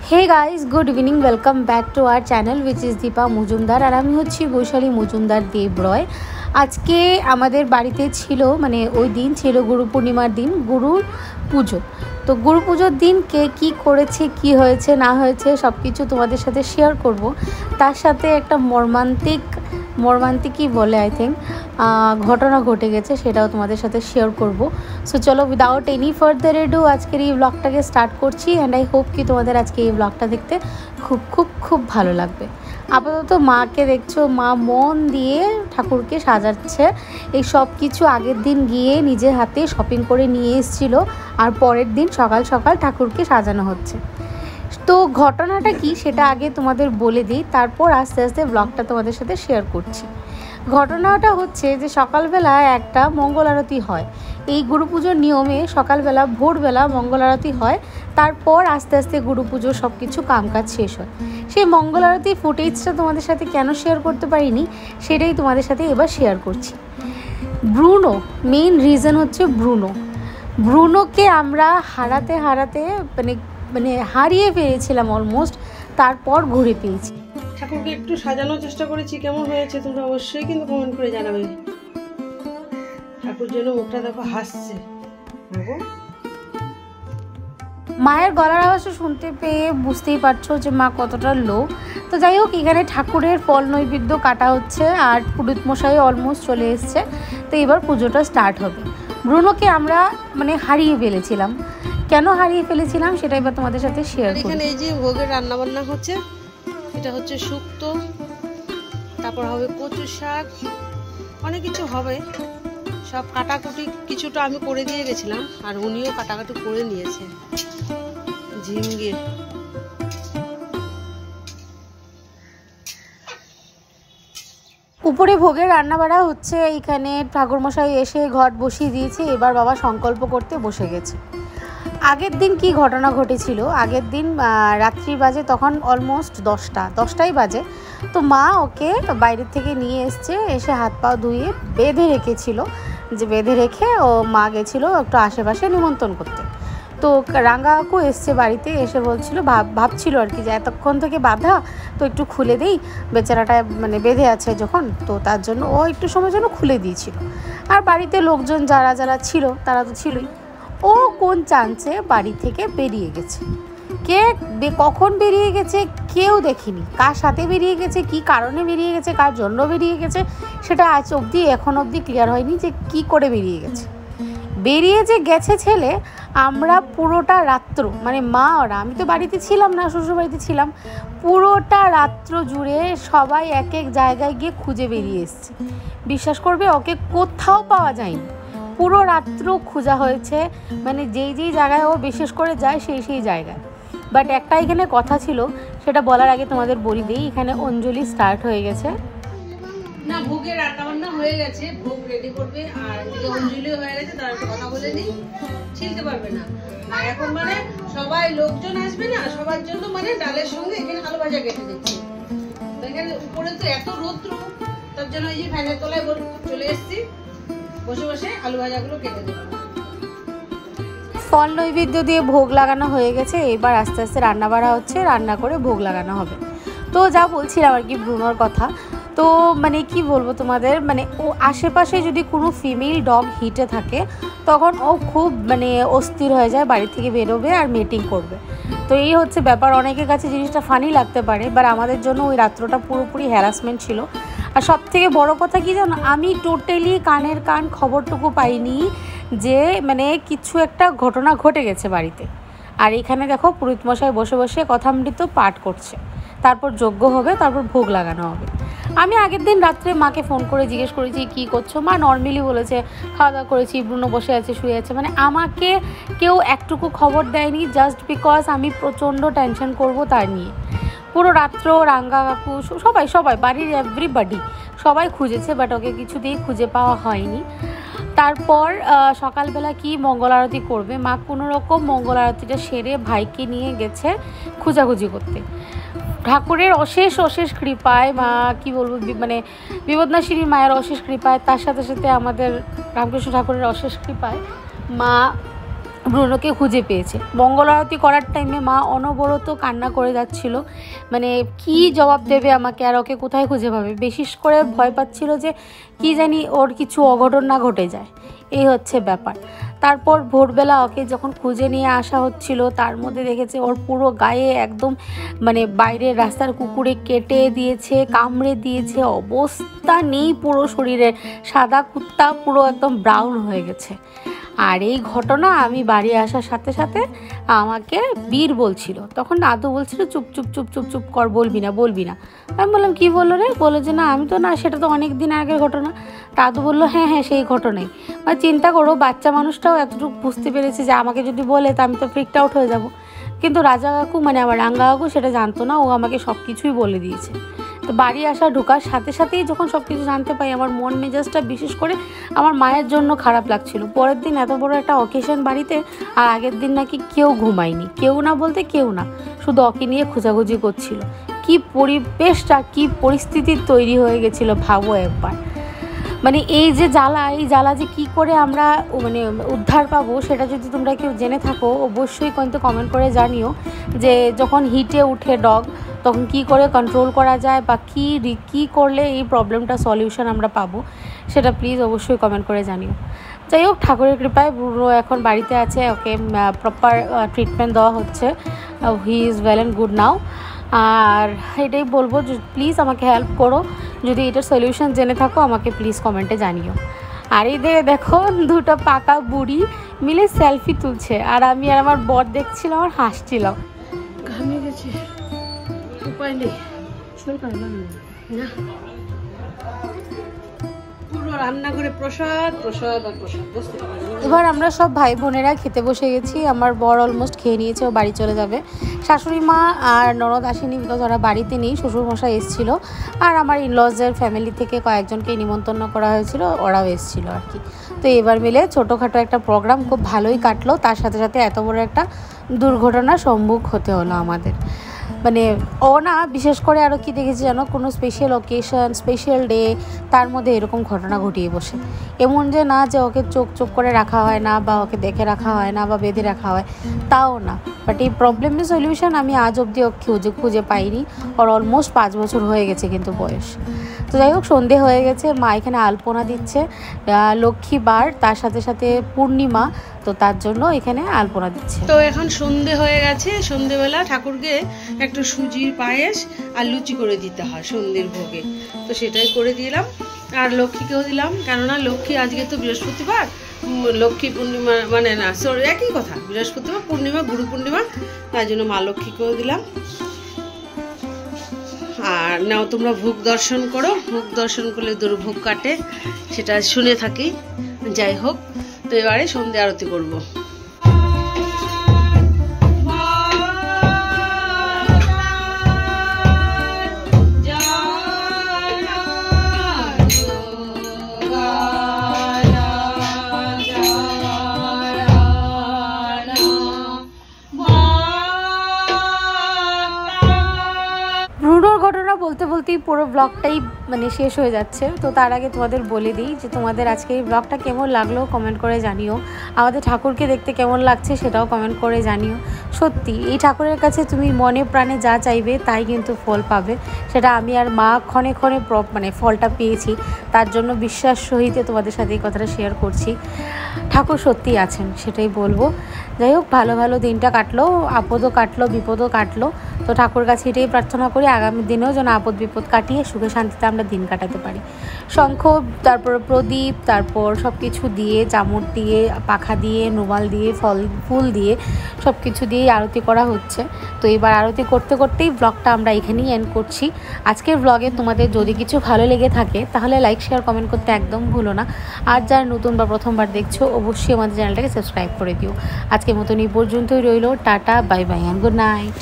Hey guys, good evening, welcome back to our channel which is Deepa Majumdar. और आमी होच्छी বৈশালী মজুমদার দেবরয়। আজকে আমাদের বাড়িতে ছিল মানে ওই দিন ছিল গুরু পূর্ণিমার দিন, গুরুর পুজো। তো গুরু পুজোর দিন কে কী করেছে, কী হয়েছে না হয়েছে সব কিছু তোমাদের সাথে শেয়ার করব। তার সাথে একটা মর্মান্তিকই বলে আই থিঙ্ক ঘটনা ঘটে গেছে, সেটাও তোমাদের সাথে শেয়ার করব। সো চলো উইদাউট এনি ফার্দার এডু আজকের এই ব্লগটাকে স্টার্ট করছি। অ্যান্ড আই হোপ কি তোমাদের আজকে এই ব্লগটা দেখতে খুব খুব খুব ভালো লাগবে। আপাতত মাকে দেখছো, মা মন দিয়ে ঠাকুরকে সাজাচ্ছে। এই সব কিছু আগের দিন গিয়ে নিজের হাতে শপিং করে নিয়ে এসেছিল, আর পরের দিন সকাল সকাল ঠাকুরকে সাজানো হচ্ছে। তো ঘটনাটা কি সেটা আগে তোমাদের বলে দিই, তারপর আস্তে আস্তে ব্লগটা তোমাদের সাথে শেয়ার করছি। ঘটনাটা হচ্ছে যে সকালবেলা একটা মঙ্গল আরতি হয়। এই গুরু পুজোর নিয়মে সকালবেলা ভোরবেলা মঙ্গল আরতি হয়, তারপর আস্তে আস্তে গুরু পুজোর সব কিছু কামকাজ শেষ হয়। সেই মঙ্গল আরতির ফুটেজটা তোমাদের সাথে কেন শেয়ার করতে পারিনি সেটাই তোমাদের সাথে এবার শেয়ার করছি। ব্রুনো, মেইন রিজন হচ্ছে ব্রুনোকে আমরা হারাতে মানে হারিয়ে ফেলেছিলাম অলমোস্ট, তারপর ঘুরে পেয়েছি। ঠাকুরকে একটু সাজানোর চেষ্টা করেছি, কেমন হয়েছে তোমরা অবশ্যই কিন্তু কমেন্ট করে জানাবে। ঠাকুর যেন মুখটা দেখো হাসছে। মায়ের গলার আওয়াজ শুনতে পেয়ে বুঝতেই পারছো যে মা কতটা লো। তো যাই হোক, এখানে ঠাকুরের ফল নৈবেদ্য কাটা হচ্ছে আর পুরোহিত মশাই অলমোস্ট চলে এসছে। তো এবার পুজোটা স্টার্ট হবে। ব্রুনোকে আমরা মানে হারিয়ে ফেলেছিলাম। কেন হারিয়ে ফেলেছিলাম সেটা এবার তোমাদের সাথে শেয়ার করি। এখানে এই যে ভোগের রান্না বান্না হচ্ছে, এটা হচ্ছে শুক্তো, তারপর হবে কচু শাক, অনেক কিছু হবে। সব কাটাকুটি কিছুটা আমি করে দিয়ে গেছিলাম, আর উনিও কাটাকাটি করে নিয়েছে। ঝিঙ্গে উপরে ভোগের রান্না বাড়া হচ্ছে। এইখানে ঠাকুরমশাই এসে ঘট বসিয়ে দিয়েছে, এবার বাবা সংকল্প করতে বসে গেছে। আগের দিন কি ঘটনা ঘটেছিল, আগের দিন রাত্রি বাজে তখন অলমোস্ট 10টাই বাজে। তো মা ওকে বাইরের থেকে নিয়ে এসে হাত পা ধুয়ে বেঁধে রেখেছিল, যে বেঁধে রেখে ও মা গেছিলো একটু আশেপাশে নিমন্ত্রণ করতে। তো রাঙ্গা কাকু এসছে বাড়িতে, এসে বলছিল ভাবছিল আর কি যে এতক্ষণ থেকে বাঁধা, তো একটু খুলে দিই, বেচারাটা মানে বেঁধে আছে যখন, তো তার জন্য ও একটু সময়ের জন্য খুলে দিয়েছিল। আর বাড়িতে লোকজন যারা ছিল তারা তো ছিলই। ও কোন চান্সে বাড়ি থেকে বেরিয়ে গেছে, কখন বেরিয়ে গেছে কেউ দেখিনি, কার সাথে বেরিয়ে গেছে, কি কারণে বেরিয়ে গেছে, কার জন্য বেরিয়ে গেছে সেটা এখন অবধি ক্লিয়ার হয়নি যে কি করে বেরিয়ে গেছে। বেরিয়ে যে গেছে ছেলে, আমরা পুরোটা রাত্র মানে মা ওরা, আমি তো বাড়িতে ছিলাম না, শ্বশুরবাড়িতে ছিলাম, পুরোটা রাত্র জুড়ে সবাই এক এক জায়গায় গিয়ে খুঁজে বেরিয়ে এসছে। বিশ্বাস করবে, ওকে কোথাও পাওয়া যায়নি। পুরো রাত্র খোঁজা হয়েছে, মানে যেই জায়গায় ও বিশেষ করে যায় সেই জায়গায়। বাট একটা এখানে কথা ছিল, সেটা বলার আগে তোমাদের বলি দিই, এখানে অঞ্জলি স্টার্ট হয়ে গেছে। না, ভোগের রান্না বান্না হয়ে গেছে, ভোগ রেডি করবে, আর এদিকে অঞ্জলি হয়ে গেছে। তার একটা কথা বলে নিই, ছিলতে পারবে না। আর এখন মানে সবাই লোকজন আসবে না, সবার জন্য মানে ডালের সঙ্গে এখানে আলু ভাজা কেটে দিচ্ছি। তো এখানে উপরে তো এত রৌদ্র, তার জন্য এই যে ফ্যানের তলায় চলে এসেছি, বসে বসে আলু ভাজাগুলো কেটে দেবো। ফল নৈবেদ্য দিয়ে ভোগ লাগানো হয়ে গেছে, এবার আস্তে আস্তে রান্না বাড়া হচ্ছে, রান্না করে ভোগ লাগানো হবে। তো যা বলছিলাম আর কি ব্রুনোর কথা, তো মানে কি বলবো তোমাদের, মানে ও আশেপাশে যদি কোনো ফিমেল ডগ হিটে থাকে তখন ও খুব মানে অস্থির হয়ে যায়, বাড়ি থেকে বেরোবে আর মিটিং করবে। তো এই হচ্ছে ব্যাপার। অনেকের কাছে জিনিসটা ফানি লাগতে পারে, বাট আমাদের জন্য ওই রাত্রটা পুরোপুরি হ্যারাসমেন্ট ছিল। আর সব থেকে বড়ো কথা কি জানো, আমি টোটালি কানের কান খবরটুকু পাইনি যে মানে কিছু একটা ঘটনা ঘটে গেছে বাড়িতে। আর এখানে দেখো পুরোহিত মশাই বসে বসে কথামৃত পাঠ করছে, তারপর যজ্ঞ হবে, তারপর ভোগ লাগানো হবে। আমি আগের দিন রাত্রে মাকে ফোন করে জিজ্ঞেস করেছি কী করছো, মা নর্মালি বলেছে খাওয়া দাওয়া করেছি, ব্রুনো বসে আছে শুয়ে আছে। মানে আমাকে কেউ একটুকু খবর দেয়নি, জাস্ট বিকজ আমি প্রচণ্ড টেনশন করব তার নিয়ে। পুরো রাত্র রাঙ্গা কাকু সবাই বাড়ির এভরিবডি সবাই খুঁজেছে, বাট ওকে কিছুতেই খুঁজে পাওয়া হয়নি। তারপর সকালবেলা কি মঙ্গল আরতি করবে, মা কোনো রকম মঙ্গল আরতিটা সেরে ভাইকে নিয়ে গেছে খোঁজাখুঁজি করতে। ঠাকুরের অশেষ কৃপায়, মা কি বলবো মানে বিপদনাশিনী মায়ের অশেষ কৃপায়, তার সাথে সাথে আমাদের রামকৃষ্ণ ঠাকুরের অশেষ কৃপায় মা ব্রুনোকে খুঁজে পেয়েছে। মঙ্গল আরতি করার টাইমে মা অনবরত কান্না করে যাচ্ছিল, মানে কি জবাব দেবে আমাকে আর ওকে কোথায় খুঁজে পাবে। বিশেষ করে ভয় পাচ্ছিল যে কি জানি ওর কিছু অঘটন না ঘটে যায়, এই হচ্ছে ব্যাপার। তারপর ভোরবেলা ওকে যখন খুঁজে নিয়ে আসা হচ্ছিল, তার মধ্যে দেখেছে ওর পুরো গায়ে একদম মানে বাইরের রাস্তার কুকুরে কেটে দিয়েছে, কামড়ে দিয়েছে, অবস্থা নেই পুরো শরীরের, সাদা কুত্তা পুরো একদম ব্রাউন হয়ে গেছে। আর এই ঘটনা আমি বাড়ি আসার সাথে সাথে আমাকে বীর বলছিল, তখন দাদু বলছিল চুপ চুপ চুপ চুপ চুপ কর, বলবি না বলবি না। আমি বললাম কী বললো রে? বললো যে না আমি তো না, সেটা তো অনেক দিন আগের ঘটনা। দাদু বললো হ্যাঁ হ্যাঁ সেই ঘটনাই। মানে চিন্তা করো, বাচ্চা মানুষটাও এতটুকু বুঝতে পেরেছে যে আমাকে যদি বলে তো আমি তো ফ্রিকড আউট হয়ে যাব। কিন্তু রাজা কাকু মানে আমার রাঙ্গা কাকু সেটা জানতো না, ও আমাকে সব কিছুই বলে দিয়েছে। তো বাড়ি আসা ঢোকার সাথে সাথেই যখন সব কিছু জানতে পাই, আমার মন মেজাজটা বিশেষ করে আমার মায়ের জন্য খারাপ লাগছিল। পরের দিন এত বড় একটা অকেশন বাড়িতে, আর আগের দিন নাকি কেউ ঘুমায়নি, কেউ না বলতে কেউ না, শুধু ওকে নিয়ে খোঁজাখুঁজি করছিল। কি পরিবেশটা, কি পরিস্থিতি তৈরি হয়ে গেছিলো ভাবো একবার। মানে এই যে জ্বালা, এই জ্বালা যে কী করে আমরা মানে উদ্ধার পাবো, সেটা যদি তোমরা কেউ জেনে থাকো অবশ্যই কিন্তু কমেন্ট করে জানিও, যে যখন হিটে উঠে ডগ তখন কি করে কন্ট্রোল করা যায়, বা কী করলে এই প্রবলেমটা সলিউশন আমরা পাবো, সেটা প্লিজ অবশ্যই কমেন্ট করে জানিও। যাই হোক, ঠাকুরের কৃপায় ব্রুনো এখন বাড়িতে আছে, ওকে প্রপার ট্রিটমেন্ট দেওয়া হচ্ছে, he is well and good now. আর এটাই বলবো যে প্লিজ আমাকে হেল্প করো, যদি এটার সলিউশন জেনে থাকো আমাকে প্লিজ কমেন্টে জানিও। আর এই দেখো দুটো পাকা বুড়ি মিলে সেলফি তুলছে, আর আমি আর আমার বর দেখছিলাম আর হাসছিলাম। ঘামে গেছে, উপায় নেই, না পুরো রান্না করে প্রসাদ প্রসাদ আর প্রসাদ। এবার আমরা সব ভাই বোনেরা খেতে বসে গেছি, আমার বর অলমোস্ট খেয়ে নিয়েছে, ও বাড়ি চলে যাবে। শাশুড়ি মা আর ননদ আসেনি, বিকজ ওরা বাড়িতে নেই, শ্বশুরমশাই এসেছিলো, আর আমার ইনলজের ফ্যামিলি থেকে কয়েকজনকে নিমন্ত্রণ করা হয়েছিল, ওরাও এসেছিলো আর কি। তো এবার মিলে ছোটোখাটো একটা প্রোগ্রাম খুব ভালোই কাটলো, তার সাথে সাথে এত বড় একটা দুর্ঘটনার সম্মুখ হতে হলো আমাদের। মানে ও না, বিশেষ করে আরও কি দেখেছি জানো, কোনো স্পেশাল অকেশন, স্পেশাল ডে, তার মধ্যে এরকম ঘটনা ঘটিয়ে বসে। এমন যে না যে ওকে চোখ চোখ করে রাখা হয় না, বা ওকে দেখে রাখা হয় না, বা বেঁধে রাখা হয়, তাও না। বাট এই প্রবলেমের সলিউশন আমি আজ অবধি ওকে খুঁজে পাইনি। ওর অলমোস্ট 5 বছর হয়ে গেছে কিন্তু বয়স। তো যাই হোক, সন্ধে হয়ে গেছে, মা এখানে আলপনা দিচ্ছে, লক্ষ্মীবার তার সাথে সাথে পূর্ণিমা, তো তার জন্য এখানে আলপনা দিচ্ছে। তো এখন সন্ধে হয়ে গেছে, সন্ধেবেলা ঠাকুরকে একটু সুজির পায়েস আর লুচি করে দিতে হয় সন্ধ্যের ভোগে, তো সেটাই করে দিলাম। আর লক্ষ্মীকেও দিলাম, কেননা লক্ষ্মী আজকে তো বৃহস্পতিবার, লক্ষ্মী পূর্ণিমা মানে না সরি একই কথা, বৃহস্পতিবার পূর্ণিমা, গুরু পূর্ণিমা, তাই জন্য মা লক্ষ্মীকেও দিলাম। আর নাও তোমরা ভোগ দর্শন করো, ভোগ দর্শন করলে দুর্ভোগ কাটে, সেটা শুনে থাকি। যাই হোক, তো এবারে সন্ধ্যে আরতি করবো। বলতে বলতেই পুরো ব্লগটাই মানে শেষ হয়ে যাচ্ছে। তো তার আগে তোমাদের বলে দিই যে তোমাদের আজকে এই ব্লগটা কেমন লাগলো কমেন্ট করে জানিও, আমাদের ঠাকুরকে দেখতে কেমন লাগছে সেটাও কমেন্ট করে জানিও। সত্যি এই ঠাকুরের কাছে তুমি মনে প্রাণে যা চাইবে তাই কিন্তু ফল পাবে, সেটা আমি আর মা ক্ষণে ক্ষণে মানে ফলটা পেয়েছি, তার জন্য বিশ্বাস সহিত তোমাদের সাথে এই কথাটা শেয়ার করছি। ঠাকুর সত্যি আছেন সেটাই বলবো। যাই হোক, ভালো ভালো দিনটা কাটলো, আপদও কাটলো, বিপদও কাটলো। তো ঠাকুর কাছে এটাই প্রার্থনা করি আগামী দিনেও যেন আপদ বিপদ কাটিয়ে সুখে শান্তিতে আমরা দিন কাটাতে পারি। শঙ্খ, তারপর প্রদীপ, তারপর সব কিছু দিয়ে, চামড় দিয়ে, পাখা দিয়ে, রুমাল দিয়ে, ফুল দিয়ে, সব কিছু দিয়েই আরতি করা হচ্ছে। তো এবার আরতি করতে করতেই ব্লগটা আমরা এখানেই এন্ড করছি। আজকের ব্লগে তোমাদের যদি কিছু ভালো লেগে থাকে তাহলে লাইক, শেয়ার, কমেন্ট করতে একদম ভুলো না। আর যারা নতুন বা প্রথমবার দেখছো অবশ্যই আমাদের চ্যানেলটাকে সাবস্ক্রাইব করে দিও। আজকের মতন এই পর্যন্তই রইলো, tata, bye bye and good night.